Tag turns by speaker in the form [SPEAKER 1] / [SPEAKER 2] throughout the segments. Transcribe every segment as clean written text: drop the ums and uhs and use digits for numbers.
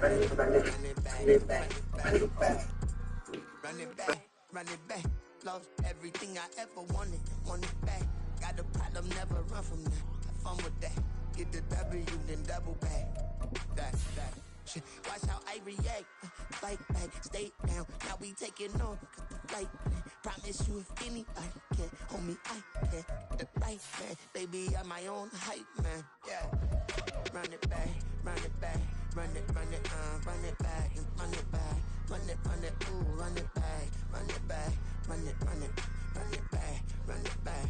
[SPEAKER 1] Run it back. Lost everything I ever wanted it back. Got a problem, never run from that. Have fun with that. Get the W, then double back. That shit. Watch how I react. Fight back, stay down. Now we taking off. Like, promise you if anybody can, homie, I can. The right man, baby, I'm my own hype man. Yeah. Run it back, run it back, run it back, and run it back, ooh, run it back, run it back, run it back, run it back.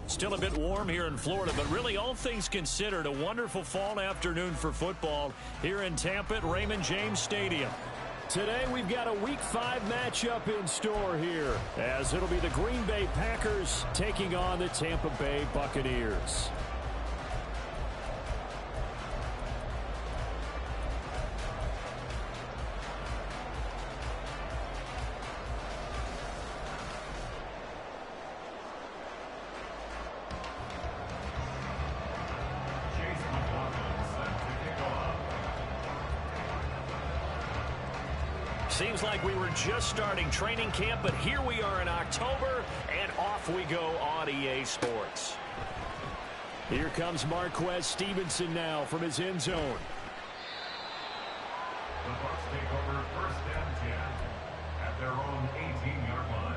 [SPEAKER 2] Still a bit warm here in Florida, but really all things considered, a wonderful fall afternoon for football here in Tampa at Raymond James Stadium. Today we've got a Week 5 matchup in store here, as it'll be the Green Bay Packers taking on the Tampa Bay Buccaneers. Seems like we were just starting training camp, but here we are in October, and off we go on EA Sports. Here comes Marquez Stevenson now from his end zone.
[SPEAKER 3] The Bucs take over 1st and 10 at their own 18-yard line.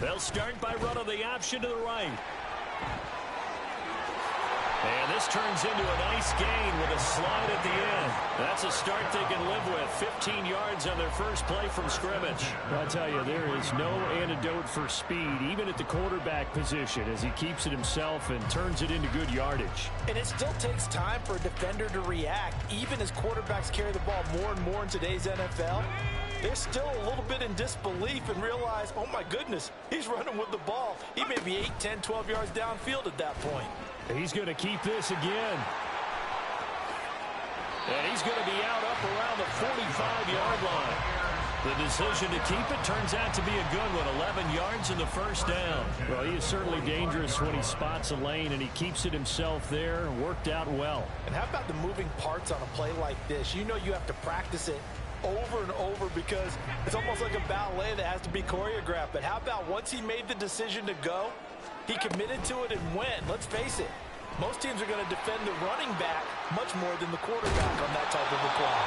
[SPEAKER 2] They'll start by running the option to the right. And this turns into a nice gain with a slide at the end. That's a start they can live with. 15 yards on their first play from scrimmage. I'll tell you, there is no antidote for speed, even at the quarterback position, as he keeps it himself and turns it into good yardage.
[SPEAKER 4] And it still takes time for a defender to react, even as quarterbacks carry the ball more and more in today's NFL. They're still a little bit in disbelief and realize, oh my goodness, he's running with the ball. He may be 8, 10, 12 yards downfield at that point.
[SPEAKER 2] He's going to keep this again. And he's going to be out up around the 45-yard line. The decision to keep it turns out to be a good one. 11 yards in the first down. Well, he is certainly dangerous when he spots a lane, and he keeps it himself there. Worked out well.
[SPEAKER 4] And how about the moving parts on a play like this? You know you have to practice it over and over because it's almost like a ballet that has to be choreographed. But how about once he made the decision to go, he committed to it and went. Let's face it, most teams are going to defend the running back much more than the quarterback on that type of a play.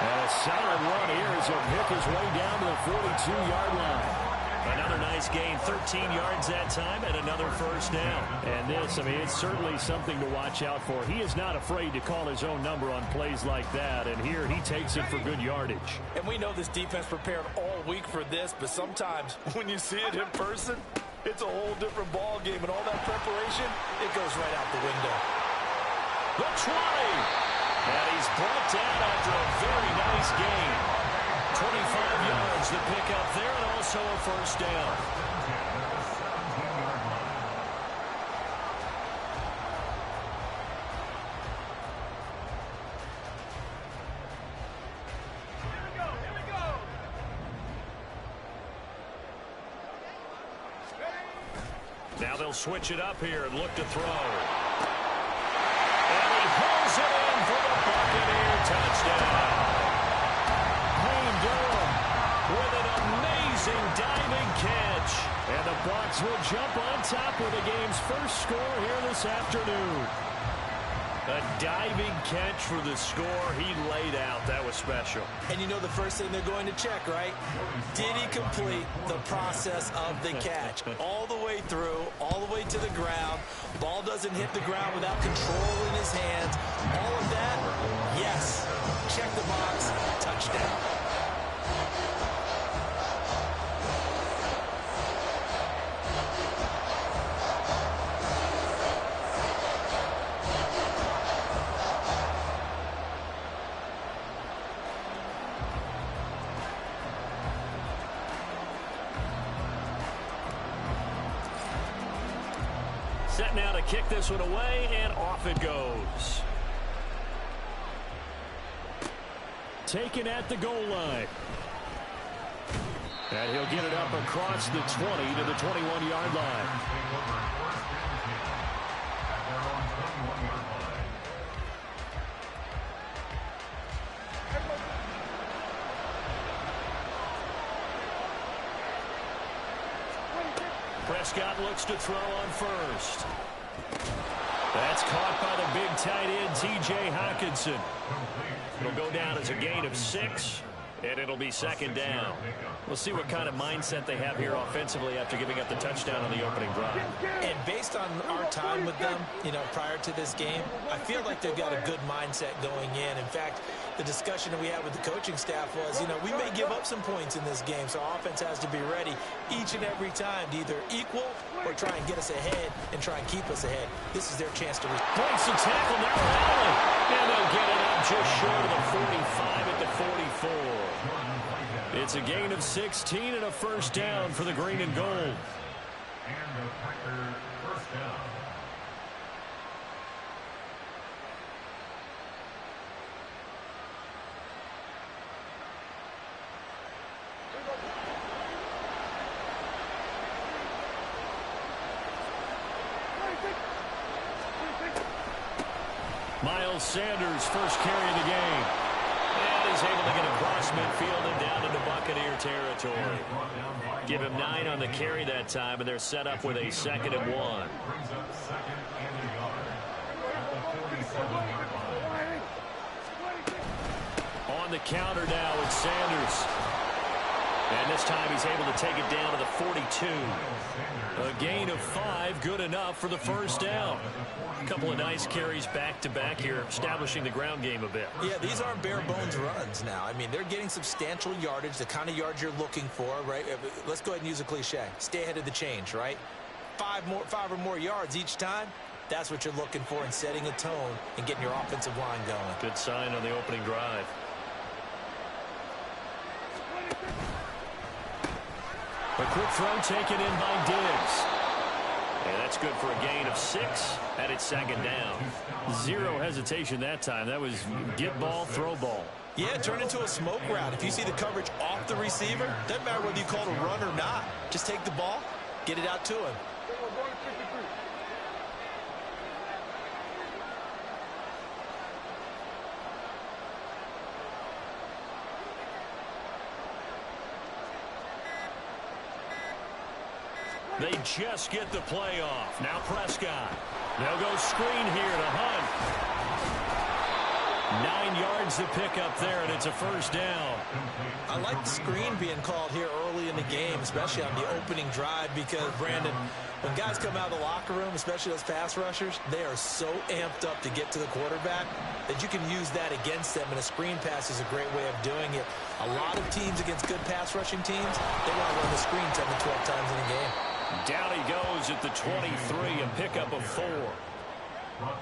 [SPEAKER 2] And a solid run here as he'll pick his way down to the 42-yard line. Another nice gain, 13 yards that time, and another first down. And this, I mean, it's certainly something to watch out for. He is not afraid to call his own number on plays like that, and here he takes it for good yardage.
[SPEAKER 4] And we know this defense prepared all week for this, but sometimes when you see it in person, it's a whole different ball game, and all that preparation, it goes right out the window.
[SPEAKER 2] The 20, and he's brought down after a very nice gain. 25 yards to pick up there, and also a first down. Now they'll switch it up here and look to throw. And he pulls it in for the Buccaneer touchdown. With an amazing diving catch. And the Bucs will jump on top with the game's first score here this afternoon. A diving catch for the score he laid out. That was special.
[SPEAKER 4] And you know the first thing they're going to check, right? Did he complete the process of the catch? All the way through, all the way to the ground. Ball doesn't hit the ground without control in his hands. All of that, yes. Check the box. Touchdown.
[SPEAKER 2] Set now to kick this one away, and off it goes. Taken at the goal line. And he'll get it up across the 20 to the 21-yard line. Prescott looks to throw on first. That's caught by the big tight end, T.J. Hockenson. It'll go down as a gain of 6, and it'll be second down. We'll see what kind of mindset they have here offensively after giving up the touchdown on the opening drive.
[SPEAKER 4] And based on our time with them, prior to this game, I feel like they've got a good mindset going in. In fact, the discussion that we had with the coaching staff was, we may give up some points in this game, so our offense has to be ready each and every time to either equal or try and get us ahead and try and keep us ahead. This is their chance to
[SPEAKER 2] breaks the tackle, now rally, and they'll get it up just short of the 45 at the 44. It's a gain of 16 and a first down for the green and gold.
[SPEAKER 3] And the Packer first down.
[SPEAKER 2] Miles Sanders, first carry of the game. And is able to get across midfield and down into Buccaneer territory. Give him 9 on the carry that time, and they're set up with a 2nd and 1.
[SPEAKER 3] Brings up 2nd and a yard at the 47-yard line.
[SPEAKER 2] On the counter now with Sanders. And this time he's able to take it down to the 42. A gain of 5, good enough for the first down. A couple of nice carries back-to-back here, establishing the ground game a bit.
[SPEAKER 4] Yeah, these aren't bare-bones runs now. I mean, they're getting substantial yardage, the kind of yards you're looking for, right? Let's go ahead and use a cliche. Stay ahead of the change, right? 5 or more yards each time. That's what you're looking for in setting a tone and getting your offensive line going.
[SPEAKER 2] Good sign on the opening drive. A quick throw taken in by Diggs. And that's good for a gain of 6, and it's 2nd down. 0 hesitation that time. That was get ball, throw ball.
[SPEAKER 4] Yeah, turn into a smoke route. If you see the coverage off the receiver, doesn't matter whether you call it a run or not. Just take the ball, get it out to him.
[SPEAKER 2] They just get the play off. Now Prescott. They'll go screen here to Hunt. 9 yards to pick up there, and it's a first down.
[SPEAKER 4] I like the screen being called here early in the game, especially on the opening drive, because, Brandon, when guys come out of the locker room, especially those pass rushers, they are so amped up to get to the quarterback that you can use that against them, and a screen pass is a great way of doing it. A lot of teams against good pass rushing teams, they want to run the screen 10 to 12 times in a game.
[SPEAKER 2] Down he goes at the 23, a pickup of 4.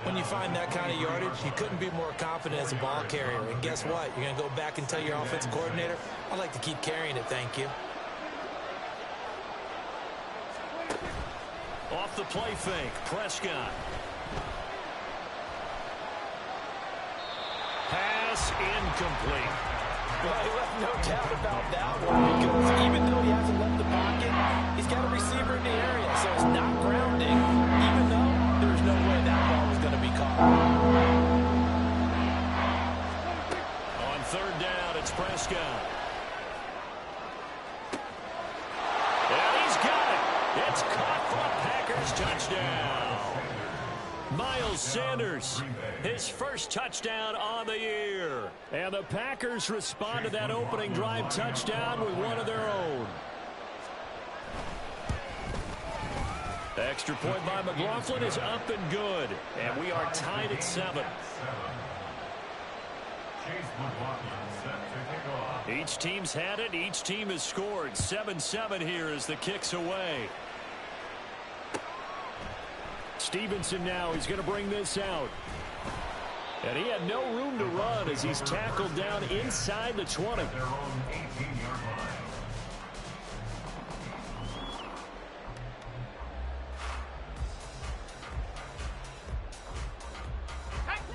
[SPEAKER 4] When you find that kind of yardage, you couldn't be more confident as a ball carrier. And guess what? You're going to go back and tell your offensive coordinator, I'd like to keep carrying it, thank you.
[SPEAKER 2] Off the play fake, Prescott. Pass incomplete.
[SPEAKER 4] Well, he left no doubt about that one, because even though he hasn't left the pocket, he's got a receiver in the area, so it's not grounding, even though there's no way that ball was going to be caught.
[SPEAKER 2] On 3rd down, it's Prescott. And he's got it. It's caught for a Packers touchdown. Miles Sanders, his first touchdown on the year. And the Packers respond to that opening drive touchdown with one of their own. The extra point by McLaughlin is up and good. And we are tied at 7. Each team's had it. Each team has scored. 7-7 here as the kick's away. Stevenson now, he's going to bring this out. And he had no room to run as he's tackled down inside the 20.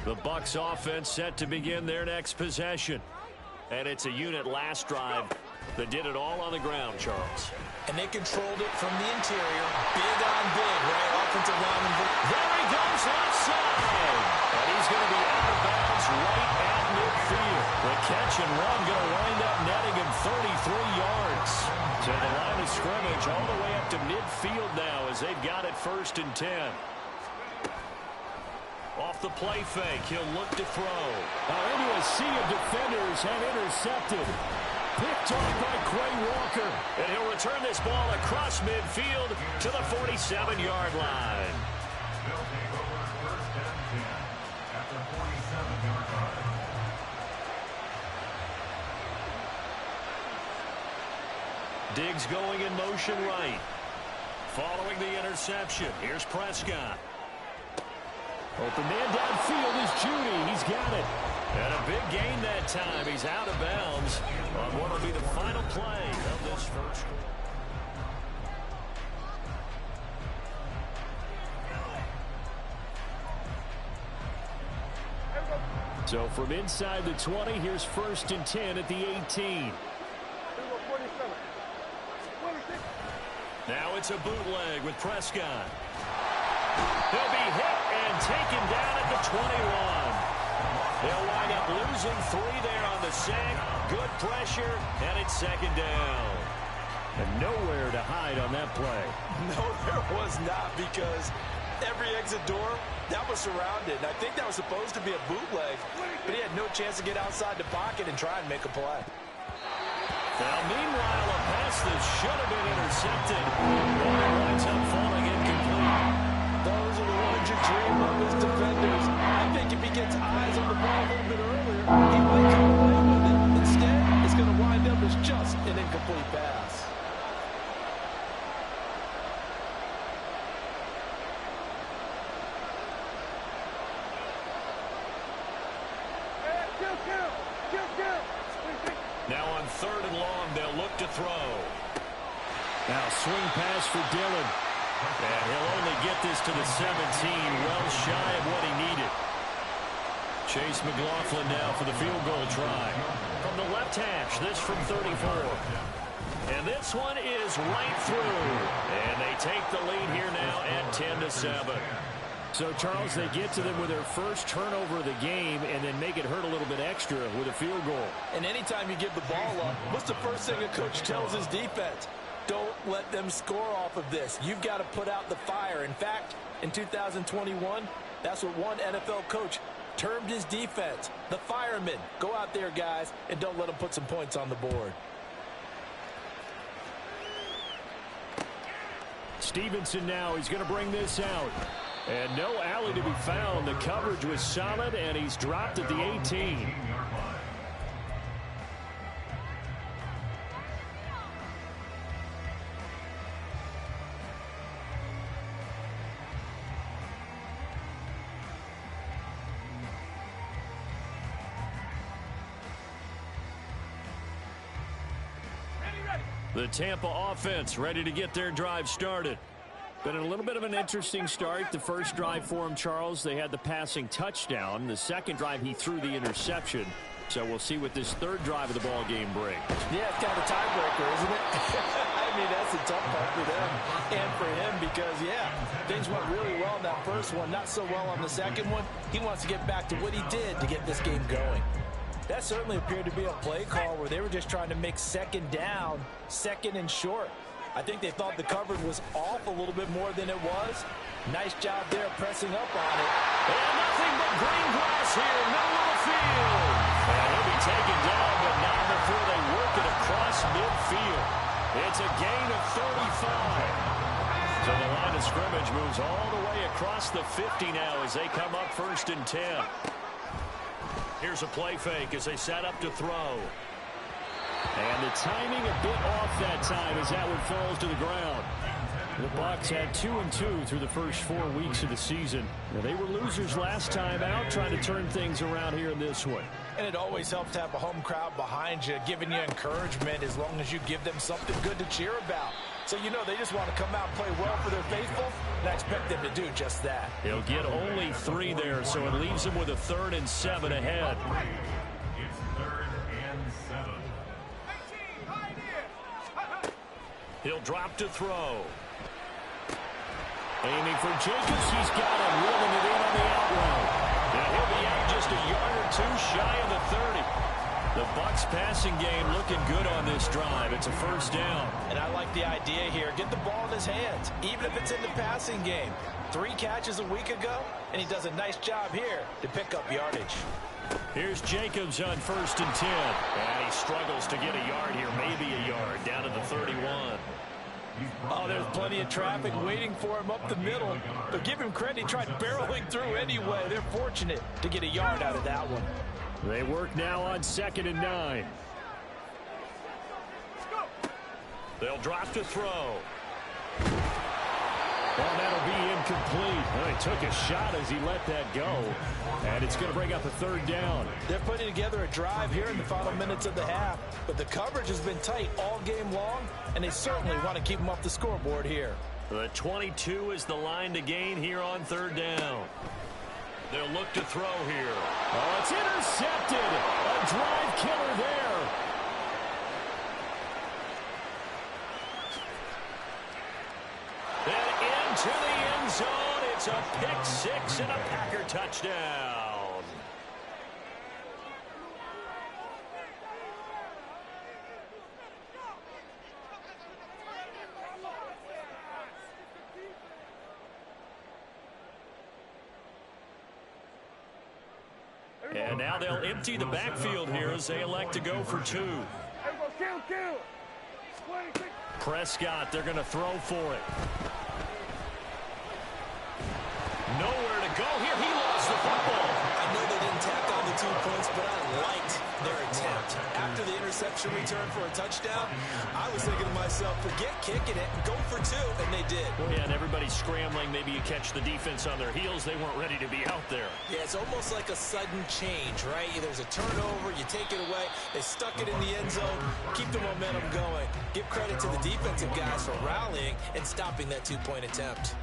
[SPEAKER 2] The Bucs offense set to begin their next possession. And it's a unit last drive that did it all on the ground, Charles.
[SPEAKER 4] And they controlled it from the interior. Big on big, right? Offensive lineman.
[SPEAKER 2] There he goes, left side. And he's going to be out of bounds right at midfield. The catch and run going to wind up netting him 33 yards. To the line of scrimmage all the way up to midfield now as they've got it 1st and 10. Off the play fake, he'll look to throw.
[SPEAKER 5] Now into a sea of defenders and intercepted. Picked off by Quay Walker.
[SPEAKER 2] And he'll return this ball across midfield to the 47-yard line.
[SPEAKER 3] They'll take over 1st and 10 at the 47-yard line.
[SPEAKER 2] Diggs going in motion right. Following the interception, here's Prescott.
[SPEAKER 5] Open man downfield is Judy. He's got it.
[SPEAKER 2] And a big gain that time. He's out of bounds on what will be the final play of this first.
[SPEAKER 5] So from inside the 20, here's 1st and 10 at the 18.
[SPEAKER 2] Now it's a bootleg with Prescott. He'll be hit and taken down at the 21. They'll wind up losing 3 there on the sack. Good pressure, and it's 2nd down.
[SPEAKER 5] And nowhere to hide on that play.
[SPEAKER 4] No, there was not, because every exit door, that was surrounded. I think that was supposed to be a bootleg, but he had no chance to get outside the pocket and try and make a play.
[SPEAKER 2] Now, meanwhile, a pass that should have been intercepted. And it winds up falling incomplete.
[SPEAKER 4] Those are the ones you dream of as defenders. I think if he gets eyes on the ball a little bit earlier, he might come away with it. Instead, it's going to wind up as just an incomplete pass.
[SPEAKER 2] Now on 3rd and long, they'll look to throw.
[SPEAKER 5] Now swing pass for Dillon.
[SPEAKER 2] And he'll only get this to the 17, well shy of what he needed. Chase McLaughlin now for the field goal try. From the left hash, this from 34. And this one is right through. And they take the lead here now at 10-7.
[SPEAKER 5] So, Charles, they get to them with their first turnover of the game and then make it hurt a little bit extra with a field goal.
[SPEAKER 4] And anytime you give the ball up, what's the first thing a coach tells his defense? Don't let them score off of this. You've got to put out the fire. In fact, in 2021, that's what one NFL coach termed his defense. The firemen. Go out there, guys, and don't let them put some points on the board.
[SPEAKER 5] Stevenson now, he's going to bring this out. And no alley to be found. The coverage was solid, and he's dropped at the 18.
[SPEAKER 2] The Tampa offense ready to get their drive started.
[SPEAKER 5] Been a little bit of an interesting start. The first drive for him, Charles, they had the passing touchdown. The second drive, he threw the interception. So we'll see what this third drive of the ball game brings.
[SPEAKER 4] Yeah, it's kind of a tiebreaker, isn't it? I mean, that's a tough part for them and for him because, yeah, things went really well in that first one, not so well on the second one. He wants to get back to what he did to get this game going. That certainly appeared to be a play call where they were just trying to make 2nd down, 2nd and short. I think they thought the coverage was off a little bit more than it was. Nice job there pressing up on it.
[SPEAKER 2] And nothing but green grass here, middle of the field. And he'll be taken down, but not before they work it across midfield. It's a gain of 35. So the line of scrimmage moves all the way across the 50 now as they come up 1st and 10. Here's a play fake as they set up to throw.
[SPEAKER 5] And the timing a bit off that time as that one falls to the ground. The Bucs had 2-2 through the first 4 weeks of the season. Now, they were losers last time out, trying to turn things around here in this one.
[SPEAKER 4] And it always helps to have a home crowd behind you, giving you encouragement as long as you give them something good to cheer about. So you know they just want to come out and play well for their faithful, and I expect them to do just that.
[SPEAKER 2] He'll get only 3 there, so it leaves him with a 3rd and 7 ahead.
[SPEAKER 3] It's 3rd and 7.
[SPEAKER 2] He'll drop to throw. Aiming for Jacobs. He's got it, reeling it in on the out route. Now he'll be out just a yard or 2 shy of the 30. The Bucs passing game looking good on this drive. It's a 1st down.
[SPEAKER 4] And I like the idea here. Get the ball in his hands, even if it's in the passing game. 3 catches a week ago, and he does a nice job here to pick up yardage.
[SPEAKER 2] Here's Jacobs on 1st and 10. And he struggles to get a yard here, maybe a yard, down to the 31.
[SPEAKER 4] Oh, there's plenty of traffic waiting for him up the middle. But give him credit, he tried barreling through anyway. They're fortunate to get a yard out of that one.
[SPEAKER 2] They work now on 2nd and 9. They'll drop to throw. Well, that'll be incomplete. Well, he took a shot as he let that go. And it's going to bring up a 3rd down.
[SPEAKER 4] They're putting together a drive here in the final minutes of the half. But the coverage has been tight all game long, and they certainly want to keep them off the scoreboard here.
[SPEAKER 2] The 22 is the line to gain here on 3rd down. They'll look to throw here. Oh, it's intercepted. A drive killer there. And into the end zone. It's a pick 6 and a Packer touchdown. And now they'll empty the backfield here as they elect to go for 2. Prescott, they're going to throw for it. Nowhere to go here. He lost the football.
[SPEAKER 4] I know they didn't tack on the 2 points, but I liked their attempt. After the interception return for a touchdown, I was thinking to myself, forget kicking it, go for 2, and they did.
[SPEAKER 2] Well, yeah, and everybody's scrambling. Maybe you catch the defense on their heels. They weren't ready to be out there.
[SPEAKER 4] Yeah, it's almost like a sudden change, right? There's a turnover, you take it away, they stuck it in the end zone, keep the momentum going. Give credit to the defensive guys for rallying and stopping that 2-point attempt.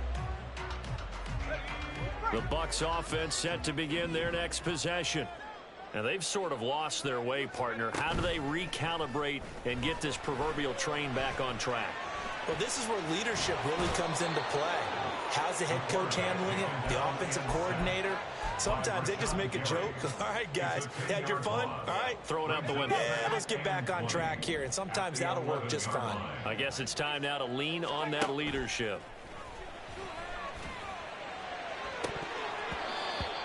[SPEAKER 2] The Bucs offense set to begin their next possession. Now, they've sort of lost their way, partner. How do they recalibrate and get this proverbial train back on track?
[SPEAKER 4] Well, this is where leadership really comes into play. How's the head coach handling it? The offensive coordinator? Sometimes they just make a joke. All right, guys, had your fun? All right.
[SPEAKER 2] Throw it out the window.
[SPEAKER 4] Yeah, let's get back on track here. And sometimes that'll work just fine.
[SPEAKER 2] I guess it's time now to lean on that leadership.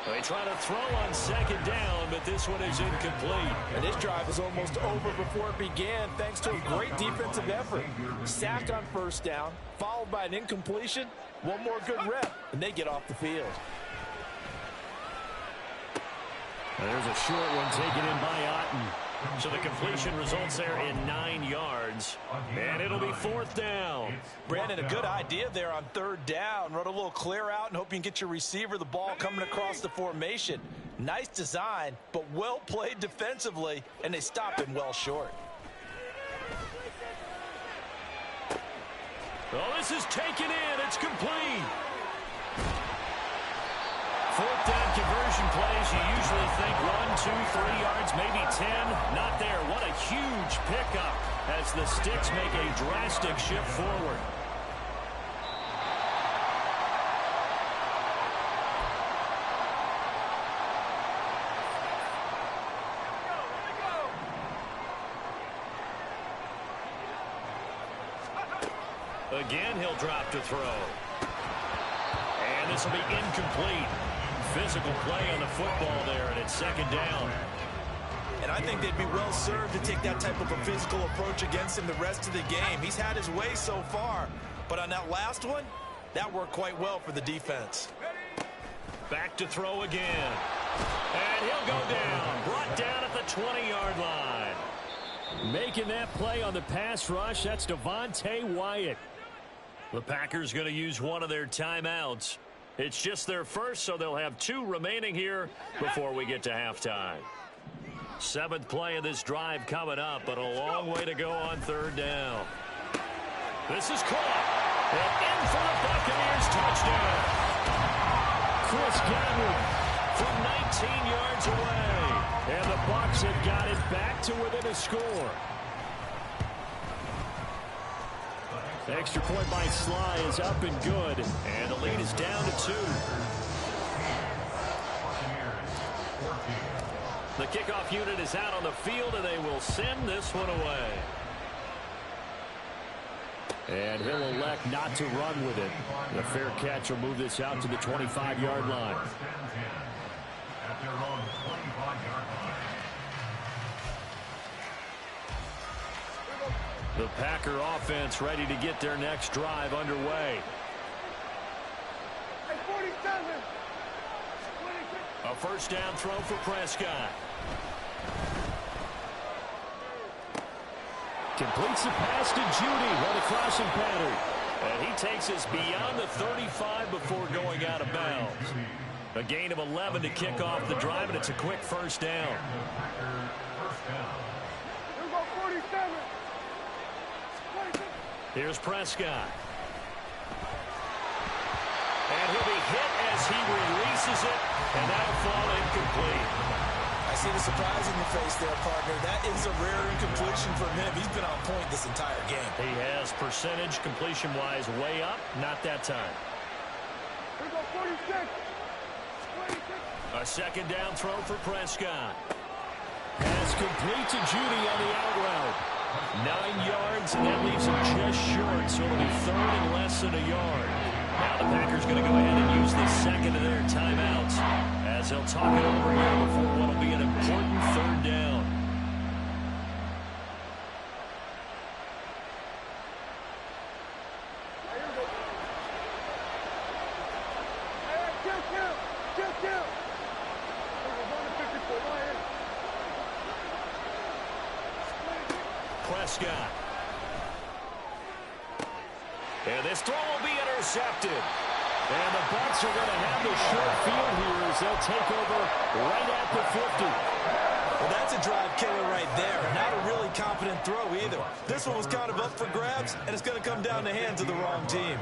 [SPEAKER 2] They try to throw on 2nd down, but this one is incomplete.
[SPEAKER 4] And this drive was almost over before it began, thanks to a great defensive effort. Sack on 1st down, followed by an incompletion. One more good rep, and they get off the field.
[SPEAKER 2] There's a short one taken in by Otten. So the completion results there in 9 yards. And it'll be 4th down.
[SPEAKER 4] Brandon, a good idea there on 3rd down. Run a little clear out and hope you can get your receiver the ball coming across the formation. Nice design, but well played defensively, and they stop him well short.
[SPEAKER 2] Oh, this is taken in. It's complete. 4th down conversion plays, you usually think 1, 2, 3 yards, maybe 10. Not there. What a huge pickup as the Sticks make a drastic shift forward. Again, he'll drop to throw. And this will be incomplete. Physical play on the football there, and it's 2nd down.
[SPEAKER 4] And I think they'd be well served to take that type of a physical approach against him the rest of the game. He's had his way so far, but on that last one, that worked quite well for the defense.
[SPEAKER 2] Back to throw again. And he'll go down. Brought down at the 20-yard line. Making that play on the pass rush, that's Devontae Wyatt. The Packers going to use one of their timeouts. It's just their first, so they'll have 2 remaining here before we get to halftime. 7th play of this drive coming up, but a long way to go on 3rd down. This is caught. And in for the Buccaneers touchdown. Chris Godwin from 19 yards away. And the Bucs have got it back to within a score. The extra point by Sly is up and good. And the lead is down to 2. The kickoff unit is out on the field, and they will send this one away. And he'll elect not to run with it. The fair catch will move this out to the 25-yard line.
[SPEAKER 3] At their own 25-yard line.
[SPEAKER 2] The Packer offense ready to get their next drive underway. A first down throw for Prescott. Completes the pass to Judy on the crossing pattern. And he takes us beyond the 35 before going out of bounds. A gain of 11 to kick off the drive, and it's a quick first down. Here's Prescott. And he'll be hit as he releases it, and that'll fall incomplete.
[SPEAKER 4] I see the surprise in your face there, partner. That is a rare incompletion from him. He's been on point this entire game.
[SPEAKER 2] He has percentage completion-wise way up. Not that time. A second down throw for Prescott. Pass complete to Judy on the out route. 9 yards, and that leaves him just short, so it'll be third and less than a yard. Now the Packers going to go ahead and use the second of their timeouts as they'll talk it over here before what will be an important third down. Prescott. And this throw will be intercepted. And the Bucs are going to have the short field here as they'll take over right at the 50.
[SPEAKER 4] Well, that's a drive killer right there. Not a really confident throw either. This one was kind of up for grabs, and it's going to come down the hands of the wrong team.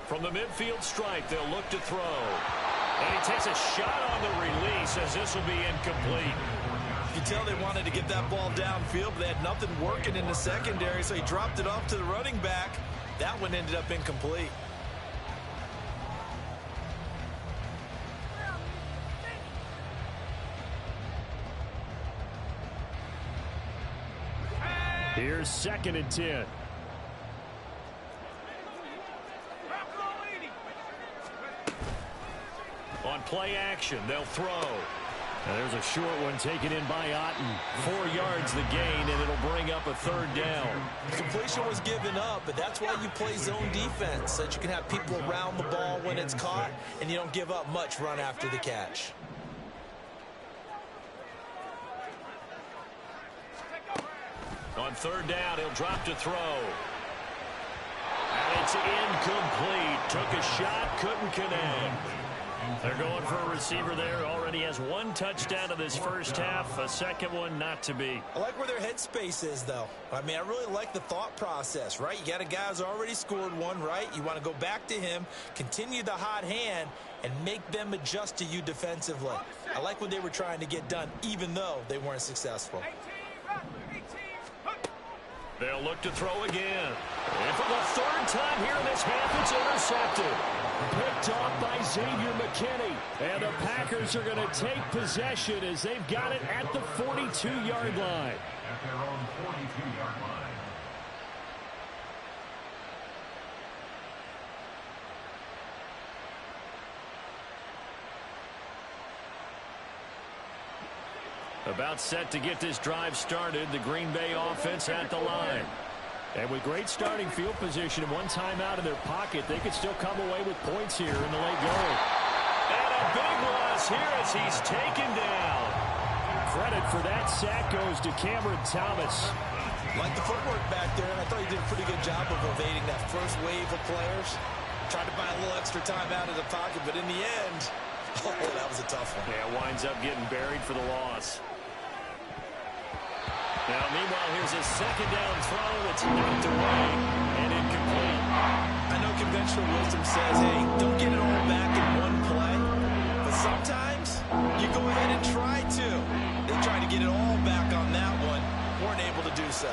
[SPEAKER 2] From the midfield stripe, they'll look to throw. And he takes a shot on the release as this will be incomplete.
[SPEAKER 4] You can tell they wanted to get that ball downfield, but they had nothing working in the secondary, so he dropped it off to the running back. That one ended up incomplete.
[SPEAKER 2] Here's 2nd and 10. On play action, they'll throw. And there's a short one taken in by Otten. 4 yards the gain, and it'll bring up a third down.
[SPEAKER 4] Completion was given up, but that's why you play zone defense, so that you can have people around the ball when it's caught, and you don't give up much run after the catch.
[SPEAKER 2] On third down, he'll drop to throw. And it's incomplete. Took a shot, couldn't connect. They're going for a receiver there. Already has 1 touchdown in this first half. A second one not to be.
[SPEAKER 4] I like where their headspace is, though. I mean, I really like the thought process, right? You got a guy who's already scored one, right? You want to go back to him, continue the hot hand, and make them adjust to you defensively. I like what they were trying to get done, even though they weren't successful.
[SPEAKER 2] They'll look to throw again. And for the third time here in this half, it's intercepted. Picked off by Xavier McKinney. And the Packers are going to take possession as they've got it at the 42-yard line.
[SPEAKER 3] At their own 42-yard line.
[SPEAKER 2] About set to get this drive started. The Green Bay offense at the line. And with great starting field position and 1 timeout in their pocket, they could still come away with points here in the late going. And a big loss here as he's taken down. Credit for that sack goes to Cameron Thomas.
[SPEAKER 4] Like the footwork back there, and I thought he did a pretty good job of evading that first wave of players. Tried to buy a little extra time out of the pocket, but in the end, oh, that was a tough one.
[SPEAKER 2] Yeah, winds up getting buried for the loss. Now, meanwhile, here's a second down throw that's knocked away and incomplete.
[SPEAKER 4] I know conventional wisdom says, hey, don't get it all back in one play. But sometimes you go ahead and try to. They tried to get it all back on that one. Weren't able to do so.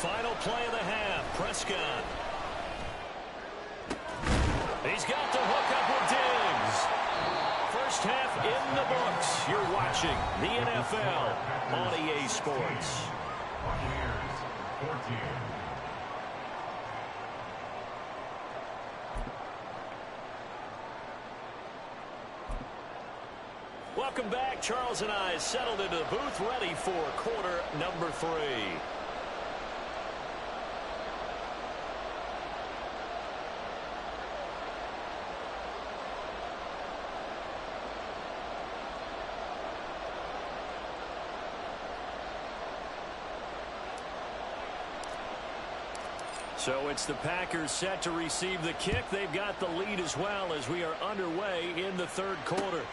[SPEAKER 2] Final play of the half, Prescott. He's got the hook up with Diggs. First half in the books. You're watching the NFL on EA Sports.
[SPEAKER 3] Buccaneers 14.
[SPEAKER 2] Welcome back. Charles and I settled into the booth, ready for quarter number 3. So it's the Packers set to receive the kick. They've got the lead as well as we are underway in the third quarter.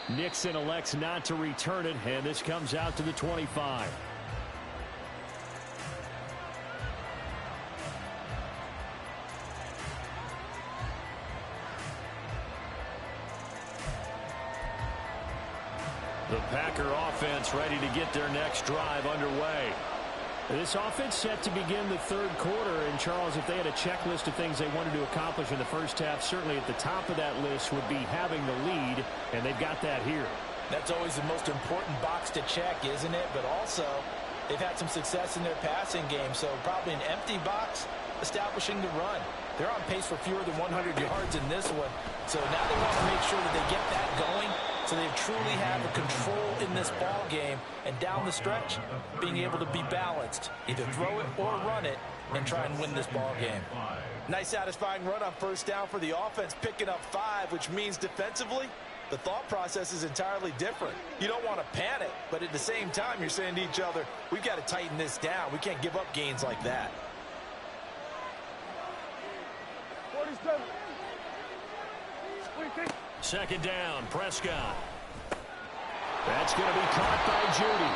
[SPEAKER 2] Nixon elects not to return it, and this comes out to the 25. The Packer offense ready to get their next drive underway. This offense set to begin the third quarter, and Charles, if they had a checklist of things they wanted to accomplish in the first half, certainly at the top of that list would be having the lead, and they've got that here.
[SPEAKER 4] That's always the most important box to check, isn't it? But also, they've had some success in their passing game, so probably an empty box establishing the run. They're on pace for fewer than 100 yards in this one, so now they want to make sure that they get that going so they truly have the control in this ball game, and down the stretch, being able to be balanced. Either throw it or run it and try and win this ball game. Nice satisfying run on first down for the offense, picking up 5, which means defensively, the thought process is entirely different. You don't want to panic, but at the same time, you're saying to each other, we've got to tighten this down. We can't give up gains like that.
[SPEAKER 6] 47.
[SPEAKER 2] Second down, Prescott. That's going to be caught by Judy.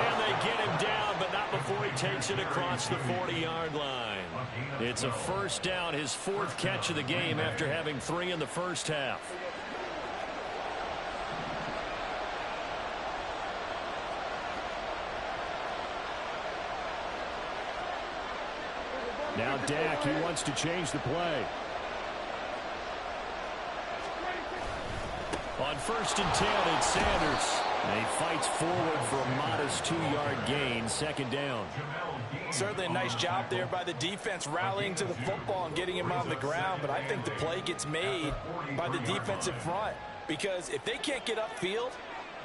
[SPEAKER 2] And they get him down, but not before he takes it across the 40-yard line. It's a first down, his 4th catch of the game after having 3 in the first half. Now Dak, he wants to change the play. On 1st and 10, it's Sanders. And he fights forward for a modest 2-yard gain, second down.
[SPEAKER 4] Certainly a nice job there by the defense rallying to the football and getting him on the ground, but I think the play gets made by the defensive front, because if they can't get upfield,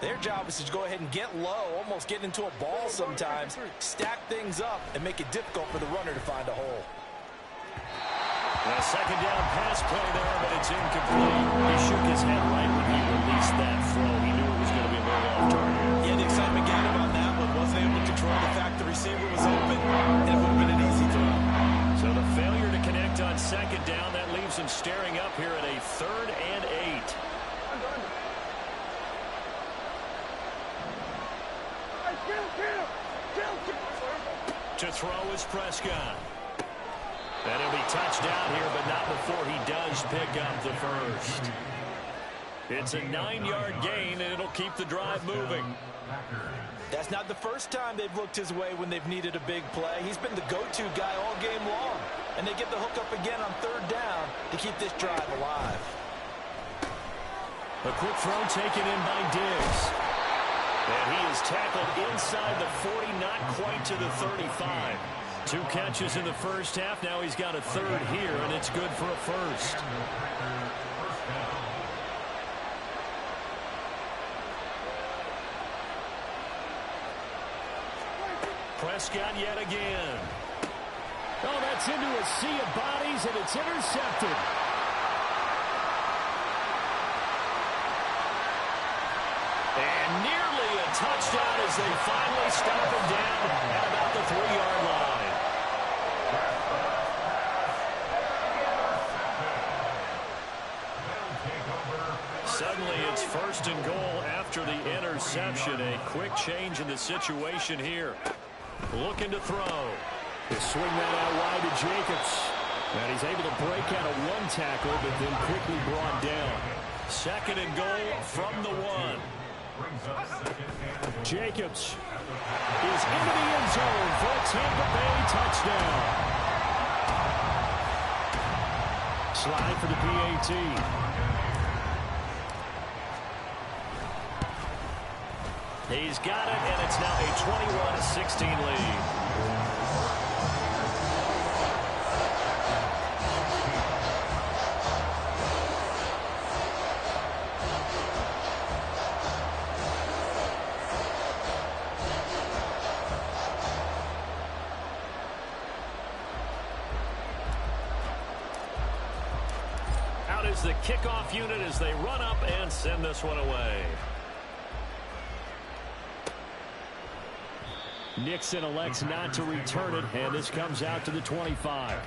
[SPEAKER 4] their job is to go ahead and get low, almost get into a ball sometimes, stack things up, and make it difficult for the runner to find a hole.
[SPEAKER 2] A second down pass play there, but it's incomplete. He shook his head right when he released that throw. He knew it was going to be a little off target.
[SPEAKER 4] Yeah, the excitement gained him on that one. Wasn't able to control the fact the receiver was open, and it would have been an easy throw.
[SPEAKER 2] So the failure to connect on second down, that leaves him staring up here at a 3rd and 8. To throw is Prescott. And he'll be touched down here, but not before he does pick up the first. It's a 9-yard gain, and it'll keep the drive moving.
[SPEAKER 4] That's not the first time they've looked his way when they've needed a big play. He's been the go-to guy all game long. And they get the hook up again on 3rd down to keep this drive alive.
[SPEAKER 2] A quick throw taken in by Diggs. And he is tackled inside the 40, not quite to the 35. 2 catches in the first half. Now he's got a 3rd here, and it's good for a first. Prescott yet again. Oh, that's into a sea of bodies, and it's intercepted. And near as they finally stop him down at about the 3-yard line. Suddenly it's 1st and goal after the interception. A quick change in the situation here. Looking to throw.
[SPEAKER 5] He'll swing that out wide to Jacobs. And he's able to break out of one tackle, but then quickly brought down.
[SPEAKER 2] 2nd and goal from the 1.
[SPEAKER 5] Jacobs is into the end zone for a Tampa Bay touchdown. Slide for the PAT.
[SPEAKER 2] He's got it, and it's now a 21-16 lead. Out is the kickoff unit as they run up and send this one away.
[SPEAKER 5] Nixon elects not to return it, and this comes out to the 25.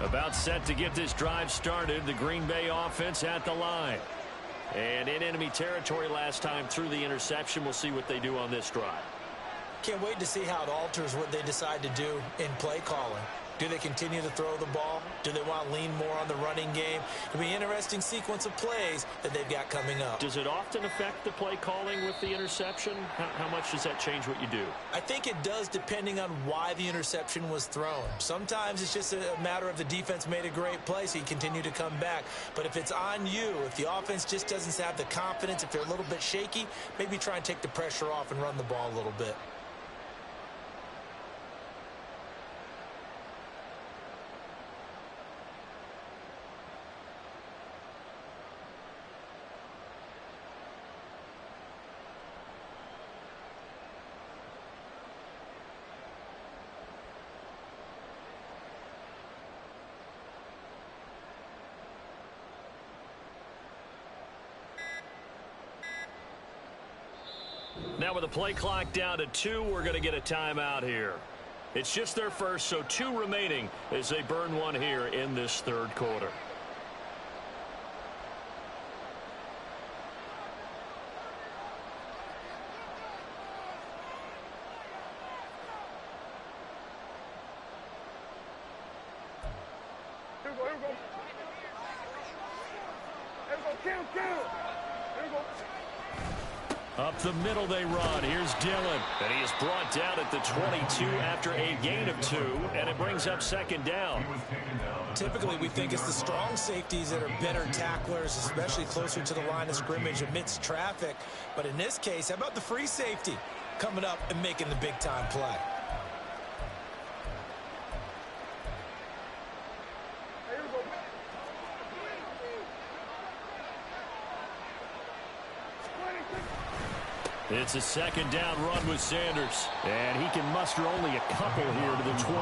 [SPEAKER 2] About set to get this drive started, the Green Bay offense at the line. And in enemy territory last time through the interception. We'll see what they do on this drive.
[SPEAKER 4] Can't wait to see how it alters what they decide to do in play calling. Do they continue to throw the ball? Do they want to lean more on the running game? It'll be an interesting sequence of plays that they've got coming up.
[SPEAKER 2] Does it often affect the play calling with the interception? How much does that change what you do?
[SPEAKER 4] I think it does, depending on why the interception was thrown. Sometimes it's just a matter of the defense made a great play, so you continue to come back. But if it's on you, if the offense just doesn't have the confidence, if they're a little bit shaky, maybe try and take the pressure off and run the ball a little bit.
[SPEAKER 2] Now with the play clock down to 2, we're going to get a timeout here. It's just their first, so 2 remaining as they burn one here in this 3rd quarter.
[SPEAKER 6] Here we go, here we go. Here we go, kill, kill. Here we go.
[SPEAKER 2] Up the middle they run. Here's Dillon. And he is brought down at the 22 after a gain of 2, and it brings up 2nd down.
[SPEAKER 4] Typically, we think it's the strong safeties that are better tacklers, especially closer to the line of scrimmage amidst traffic. But in this case, how about the free safety coming up and making the big-time play?
[SPEAKER 2] It's a 2nd down run with Sanders.
[SPEAKER 5] And he can muster only a couple here to the 24.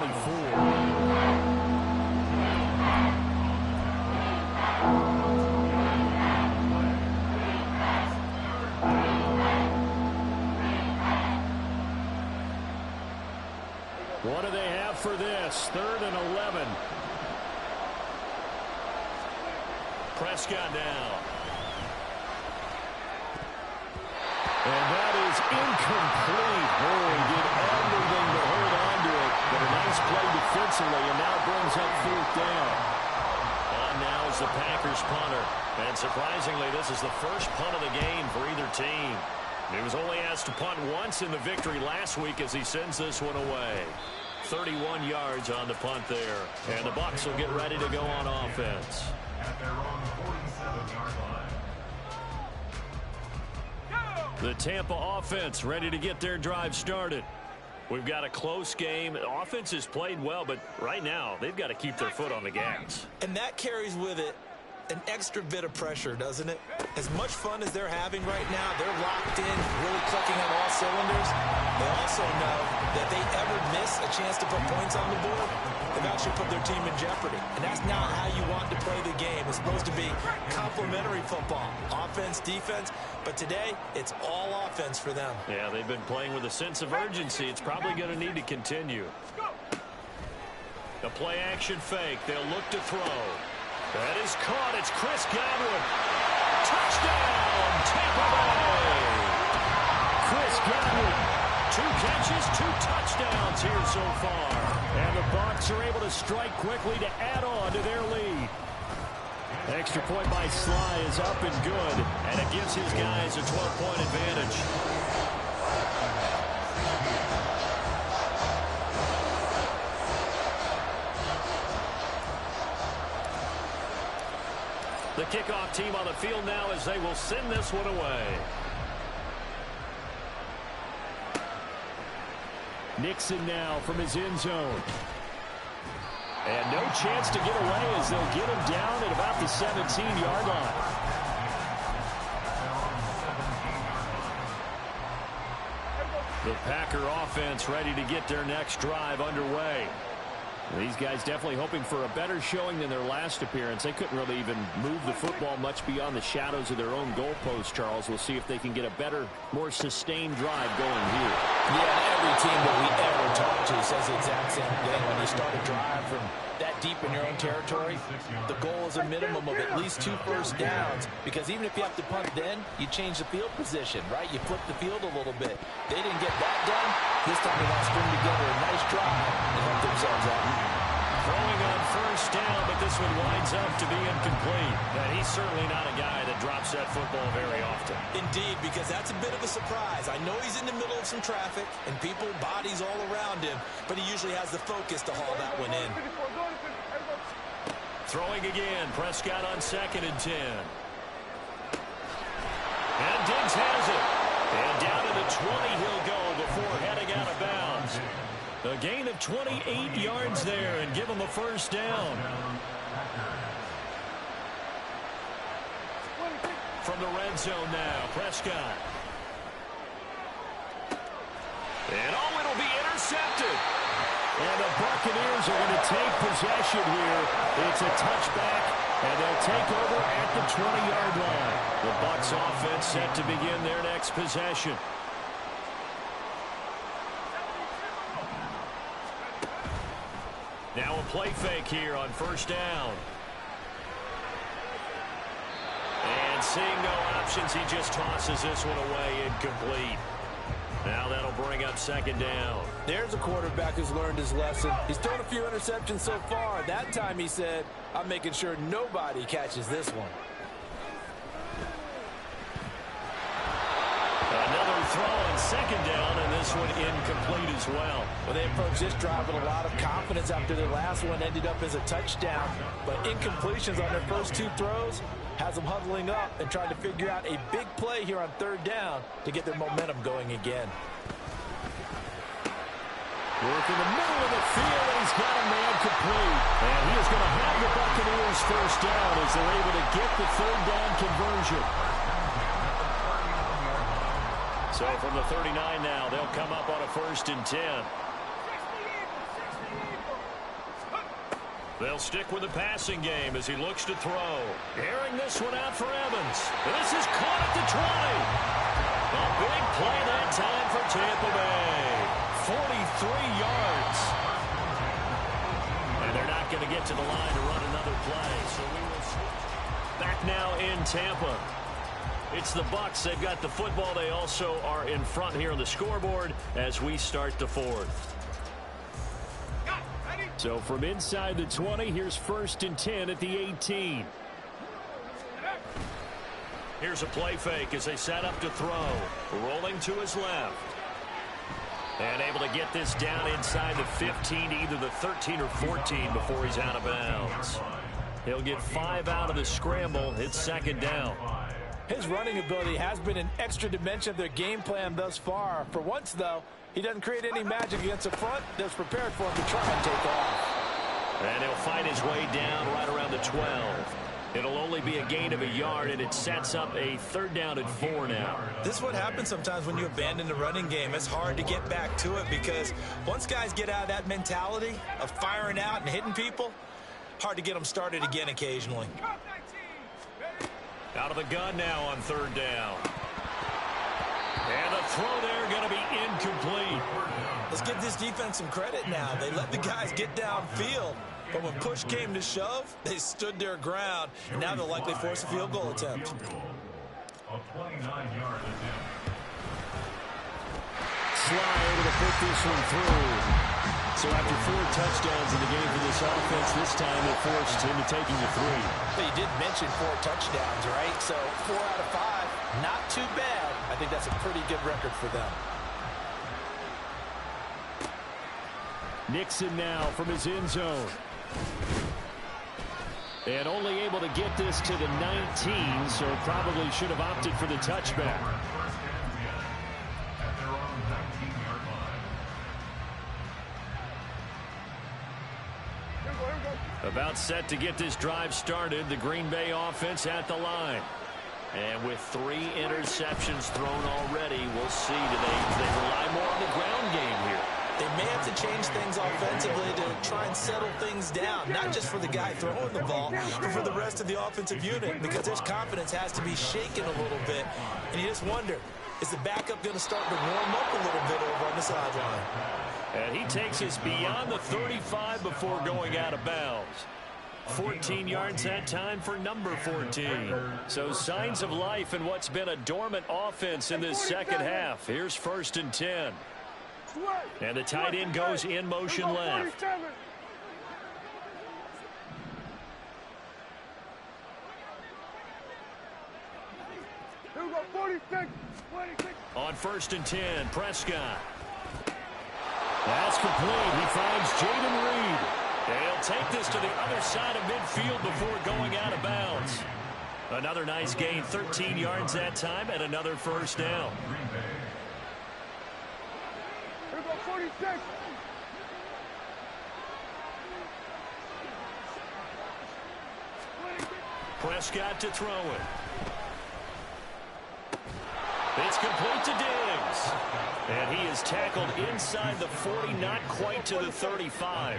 [SPEAKER 5] What do they have for this? 3rd and 11.
[SPEAKER 2] Prescott down.
[SPEAKER 5] And that is incomplete. Oh, he did everything to hold on to it. But a nice play defensively, and now brings up 4th down.
[SPEAKER 2] On now is the Packers punter. And surprisingly, this is the first punt of the game for either team. He was only asked to punt once in the victory last week as he sends this one away. 31 yards on the punt there. And the Bucs will get ready to go on offense.
[SPEAKER 3] At their own 47-yard line.
[SPEAKER 2] The Tampa offense ready to get their drive started. We've got a close game. The offense has played well, but right now they've got to keep their foot on the gas.
[SPEAKER 4] And that carries with it an extra bit of pressure, doesn't it? As much fun as they're having right now, they're locked in, really clicking on all cylinders. They also know that they ever miss a chance to put points on the board, they've actually put their team in jeopardy. And that's not how you want to play the game. It's supposed to be complementary football, offense, defense. But today, it's all offense for them.
[SPEAKER 2] Yeah, they've been playing with a sense of urgency. It's probably going to need to continue. The play action fake. They'll look to throw. That is caught. It's Chris Godwin. Touchdown, Tampa Bay. Chris Godwin. 2 catches, 2 touchdowns here so far. And the Bucs are able to strike quickly to add on to their lead. Extra point by Sly is up and good. And it gives his guys a 12-point advantage. The kickoff team on the field now as they will send this one away. Nixon now from his end zone. And no chance to get away as they'll get him down at about the 17-yard line. The Packer offense ready to get their next drive underway. These guys definitely hoping for a better showing than their last appearance. They couldn't really even move the football much beyond the shadows of their own goalpost, Charles. We'll see if they can get a better, more sustained drive going here.
[SPEAKER 4] Yeah, every team that we ever talk to says the exact same thing. When you start a drive from that deep in your own territory, the goal is a minimum of at least 2 first downs, because even if you have to punt then, you change the field position, right? You flip the field a little bit. They didn't get that done. This time they got to string together a nice drive and help themselves out.
[SPEAKER 2] Throwing on first down, but this one winds up to be incomplete. And he's certainly not a guy that drops that football very often.
[SPEAKER 4] Indeed, because that's a bit of a surprise. I know he's in the middle of some traffic and people, bodies all around him, but he usually has the focus to haul that one in.
[SPEAKER 2] Throwing again, Prescott on 2nd and 10. And Diggs has it. And down to the 20 he'll go before heading out of bounds. A gain of 28 yards there and give him a first down. From the red zone now, Prescott. And oh, it'll be intercepted. And the Buccaneers are going to take possession here. It's a touchback, and they'll take over at the 20-yard line. The Bucs offense set to begin their next possession. Now a play fake here on first down. And seeing no options, he just tosses this one away, incomplete. Now that'll bring up 2nd down.
[SPEAKER 4] There's a quarterback who's learned his lesson. He's thrown a few interceptions so far. That time he said, I'm making sure nobody catches this one.
[SPEAKER 2] Another throw on 2nd down, and this one incomplete as well.
[SPEAKER 4] Well, they approached this drive with a lot of confidence after their last one ended up as a touchdown. But incompletions on their first 2 throws has them huddling up and trying to figure out a big play here on 3rd down to get their momentum going again.
[SPEAKER 2] Work in the middle of the field, and he's got a man complete. And he is going to have the Buccaneers first down as they're able to get the 3rd down conversion. So from the 39 now, they'll come up on a 1st and 10. They'll stick with the passing game as he looks to throw. Airing this one out for Evans. This is caught at the 20. A big play that time for Tampa Bay. 43 yards. And they're not going to get to the line to run another play. So we will switch. Back now in Tampa. It's the Bucs. They've got the football. They also are in front here on the scoreboard as we start the 4th. So from inside the 20, here's 1st and 10 at the 18. Here's a play fake as they set up to throw. Rolling to his left. And able to get this down inside the 15, either the 13 or 14 before he's out of bounds. He'll get 5 out of the scramble. It's 2nd down.
[SPEAKER 4] His running ability has been an extra dimension of their game plan thus far. For once, though, he doesn't create any magic against the front that's prepared for him to try and take off.
[SPEAKER 2] And he'll find his way down right around the 12. It'll only be a gain of a yard, and it sets up a 3rd down and 4 now.
[SPEAKER 4] This is what happens sometimes when you abandon the running game. It's hard to get back to it because once guys get out of that mentality of firing out and hitting people, hard to get them started again occasionally.
[SPEAKER 2] Out of the gun now on 3rd down. And the throw there going to be incomplete.
[SPEAKER 4] Let's give this defense some credit now. They let the guys get downfield. But when push came to shove, they stood their ground, and now they'll likely force a field goal attempt.
[SPEAKER 3] A 29-yard attempt.
[SPEAKER 5] Sly able to put this one through. So after 4 touchdowns in the game for this offense, this time they forced him to taking the 3.
[SPEAKER 4] But you did mention 4 touchdowns, right? So 4 out of 5, not too bad. I think that's a pretty good record for them.
[SPEAKER 5] Nixon now from his end zone. And only able to get this to the 19, so probably should have opted for the touchback.
[SPEAKER 3] First and 10 at their own 19-yard line.
[SPEAKER 2] About set to get this drive started. The Green Bay offense at the line. And with 3 interceptions thrown already, we'll see. Do they rely more on the ground game here?
[SPEAKER 4] They may have to change things offensively to try and settle things down, not just for the guy throwing the ball, but for the rest of the offensive unit, because their confidence has to be shaken a little bit. And you just wonder, is the backup going to start to warm up a little bit over on the sideline?
[SPEAKER 2] And he takes us beyond the 35 before going out of bounds. 14 yards that time for number 14. So signs of life in what's been a dormant offense in this second half. Here's 1st and 10. And the tight end goes in motion left. On 1st and 10, Prescott. That's complete. He finds Jaden Reed. They'll take this to the other side of midfield before going out of bounds. Another nice gain, 13 yards that time, and another 1st down. Prescott to throw it. It's complete to Diggs. And he is tackled inside the 40, not quite to the 35.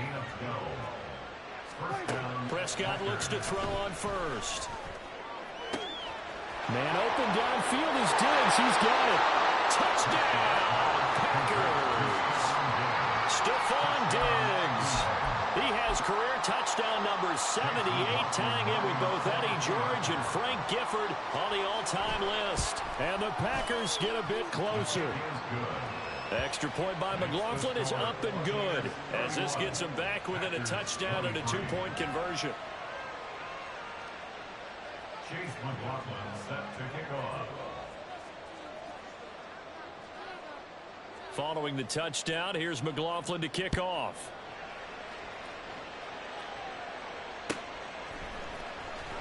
[SPEAKER 2] Prescott looks to throw on 1st.
[SPEAKER 5] Man open downfield is Diggs. He's got it.
[SPEAKER 2] Touchdown, Packers. Stephon Diggs. He has career touchdown number 78, tying in with both Eddie George and Frank Gifford on the all-time list.
[SPEAKER 5] And the Packers get a bit closer.
[SPEAKER 2] Extra point by McLaughlin is up and good, as this gets them back within a touchdown and a 2-point conversion.
[SPEAKER 3] Chase McLaughlin set to kick off.
[SPEAKER 2] Following the touchdown, here's McLaughlin to kick off.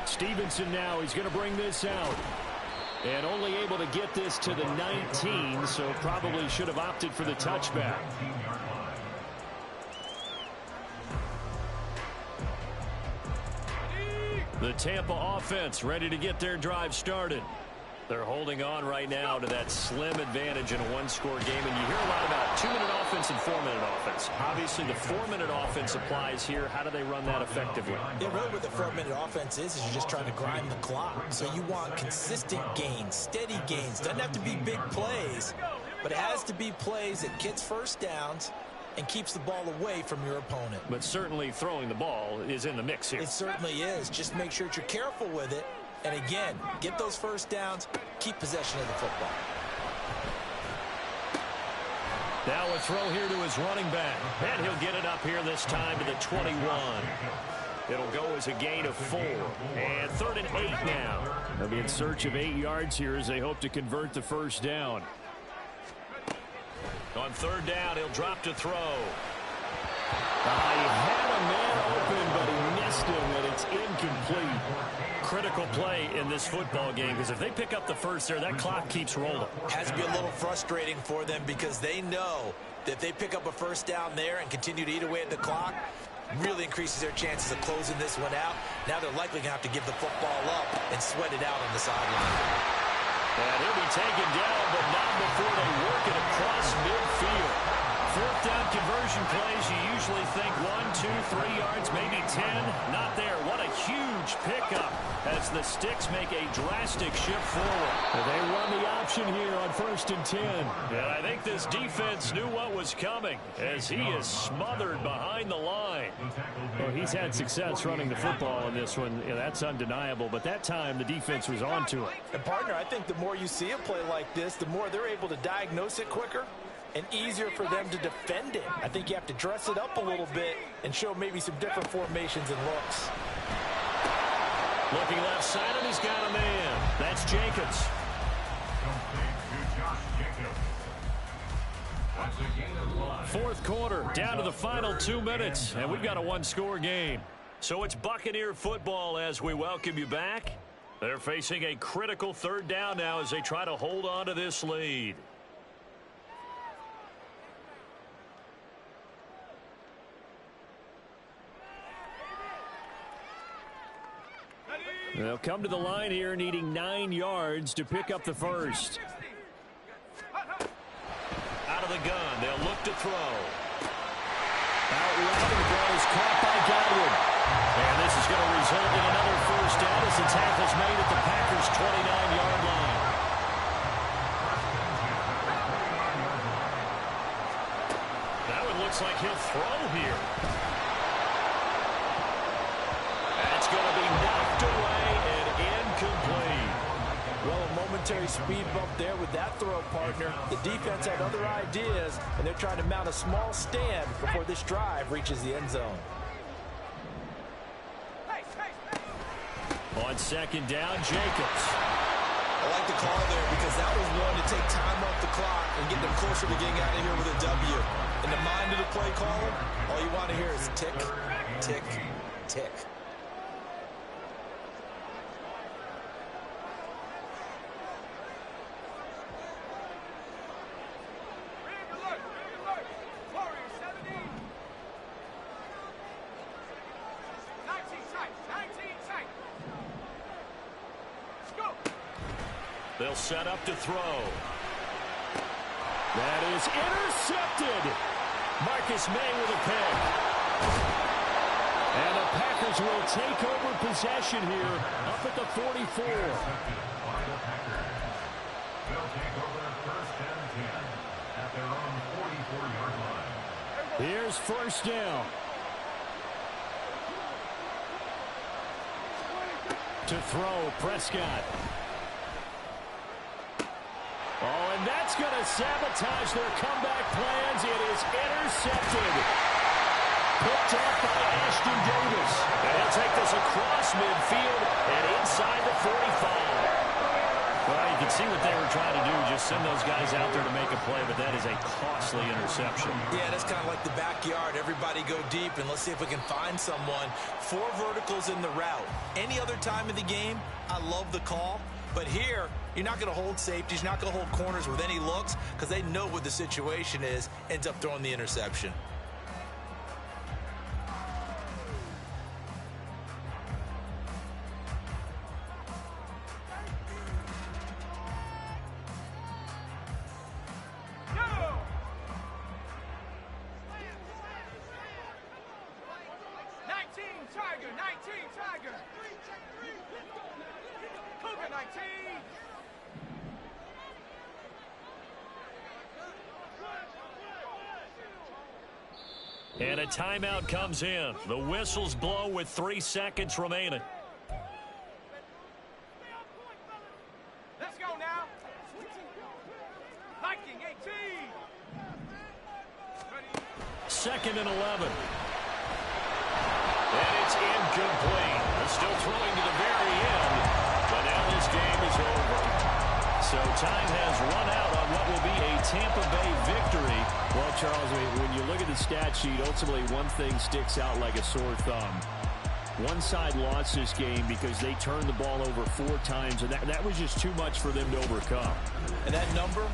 [SPEAKER 5] Stevenson now, he's going to bring this out. And only able to get this to the 19, so probably should have opted for the touchback.
[SPEAKER 2] The Tampa offense ready to get their drive started. They're holding on right now to that slim advantage in a 1-score game. And you hear a lot about 2-minute offense and 4-minute offense. Obviously, the 4-minute offense applies here. How do they run that effectively?
[SPEAKER 4] Yeah, really what the 4-minute offense is you're just trying to grind the clock. So you want consistent gains, steady gains. Doesn't have to be big plays, but it has to be plays that gets 1st downs and keeps the ball away from your opponent.
[SPEAKER 2] But certainly throwing the ball is in the mix here.
[SPEAKER 4] It certainly is. Just make sure that you're careful with it. And again, get those 1st downs, keep possession of the football.
[SPEAKER 2] Now a throw here to his running back. And he'll get it up here this time to the 21. It'll go as a gain of 4. And 3rd and 8 now.
[SPEAKER 5] They'll be in search of 8 yards here as they hope to convert the 1st down.
[SPEAKER 2] On 3rd down, he'll drop to throw.
[SPEAKER 5] He had a man open, but he missed him, and it's incomplete.
[SPEAKER 2] Critical play in this football game, because if they pick up the 1st there, that clock keeps rolling.
[SPEAKER 4] Has to be a little frustrating for them because they know that if they pick up a 1st down there and continue to eat away at the clock, really increases their chances of closing this one out. Now they're likely going to have to give the football up and sweat it out on the sideline.
[SPEAKER 2] And he'll be taken down, but not before they work it across midfield. Fourth down conversion plays, you usually think 1, 2, 3 yards, maybe 10. Not there. What a huge pickup as the Sticks make a drastic shift forward.
[SPEAKER 5] They run the option here on 1st and 10.
[SPEAKER 2] And I think this defense knew what was coming as he is smothered behind the line.
[SPEAKER 5] Well, he's had success running the football in this one. Yeah, that's undeniable. But that time, the defense was on to it.
[SPEAKER 4] And, partner, I think the more you see a play like this, the more they're able to diagnose it quicker and easier for them to defend it. I think you have to dress it up a little bit and show maybe some different formations and looks.
[SPEAKER 2] Looking left side, and he's got a man. That's Jacobs. Fourth quarter, down to the final 2 minutes, and we've got a one-score game. So it's Buccaneer football as we welcome you back. They're facing a critical third down now as they try to hold on to this lead.
[SPEAKER 5] They'll come to the line here needing 9 yards to pick up the first.
[SPEAKER 2] Out of the gun, they'll look to throw.
[SPEAKER 5] Out route, the ball is caught by Godwin.
[SPEAKER 2] And this is going to result in another first down as the tackle's made at the Packers' 29-yard line. That one looks like he'll throw here. That's going to be knocked away and incomplete.
[SPEAKER 4] Well, a momentary speed bump there with that throw, partner. The defense had other ideas, and they're trying to mount a small stand before this drive reaches the end zone.
[SPEAKER 2] On second down, Jacobs.
[SPEAKER 4] I like the call there because that was one to take time off the clock and get them closer to getting out of here with a W. In the mind of the play caller, all you want to hear is tick, tick, tick.
[SPEAKER 2] They'll set up to throw.
[SPEAKER 5] That is intercepted.
[SPEAKER 2] Marcus May with a pick.
[SPEAKER 5] And the Packers will take over possession here up at the 44.
[SPEAKER 3] They'll take over 1st and 10 at their own 44-yard line.
[SPEAKER 5] Here's first down. To throw, Prescott. Oh, and that's going to sabotage their comeback plans. It is intercepted. Picked up by Ashton Davis.
[SPEAKER 2] And he'll take this across midfield and inside the 45. Well, you can see what they were trying to do, just send those guys out there to make a play, but that is a costly interception.
[SPEAKER 4] Yeah, that's kind of like the backyard. Everybody go deep, and let's see if we can find someone. 4 verticals in the route. Any other time of the game, I love the call. But here, you're not going to hold safeties. You're not going to hold corners with any looks because they know what the situation is, ends up throwing the interception.
[SPEAKER 2] And a timeout comes in. The whistles blow with 3 seconds remaining.
[SPEAKER 6] Let's go now. Viking 18.
[SPEAKER 2] Second and 11. And it's incomplete. They're still throwing to the very end. But now this game is over. So time has run out on what will be a Tampa Bay victory.
[SPEAKER 5] Well, Charles, when you look at the stat sheet, ultimately one thing sticks out like a sore thumb. One side lost this game because they turned the ball over 4 times, and that was just too much for them to overcome.
[SPEAKER 4] And that number,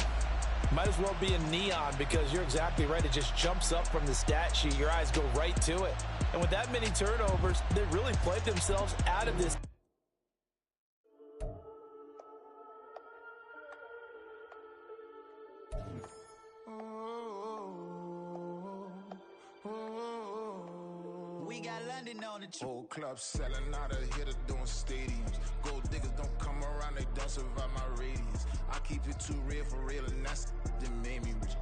[SPEAKER 4] Might as well be in neon because you're exactly right. It just jumps up from the stat sheet. Your eyes go right to it. And with that many turnovers, they really played themselves out of this.
[SPEAKER 1] We got London on the
[SPEAKER 7] whole club selling out of here to doing stadiums. Gold diggers don't come around, they don't survive my radius. I keep it too real for real, and that's that made me rich.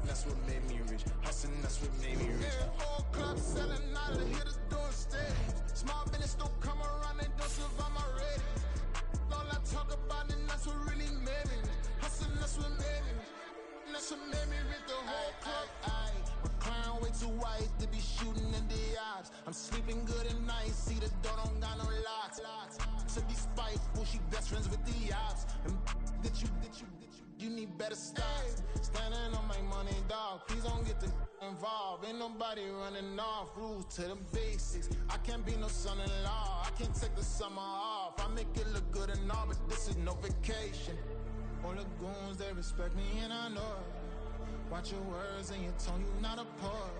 [SPEAKER 7] That's what made me rich. Hustling, that's what made me rich. Yeah, whole club selling out of here to doing stadiums. Small business don't come around, they don't survive my radius. All I talk about, and that's what really made me rich. Hustling, that's what made me rich. That's what made me rich. The whole club. McLaren way too white to be shooting in the ops. I'm sleeping good at night, see the door don't got no locks. To be spiteful, she best friends with the ops. And you need better stop. Standing on my money, dog. Please don't get involved. Ain't nobody running off. Rules to the basics. I can't be no son-in-law. I can't take the summer off. I make it look good and all, but this is no vacation. All the goons, they respect me and I know it. Watch your words and your tone, you not a poet.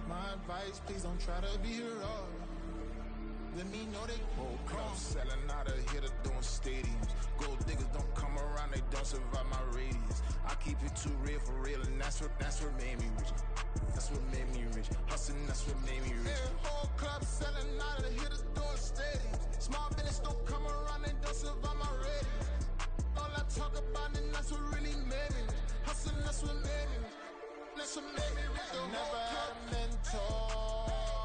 [SPEAKER 7] My advice, please don't try to be heroic. Let me know they whole club selling out of here to doing stadiums. Gold diggers don't come around, they don't survive my radius. I keep it too real for real, and that's what made me rich. That's what made me rich. Hustling, that's what made me rich. Yeah, whole club selling out of here to doing stadiums. Small business don't come around, they don't survive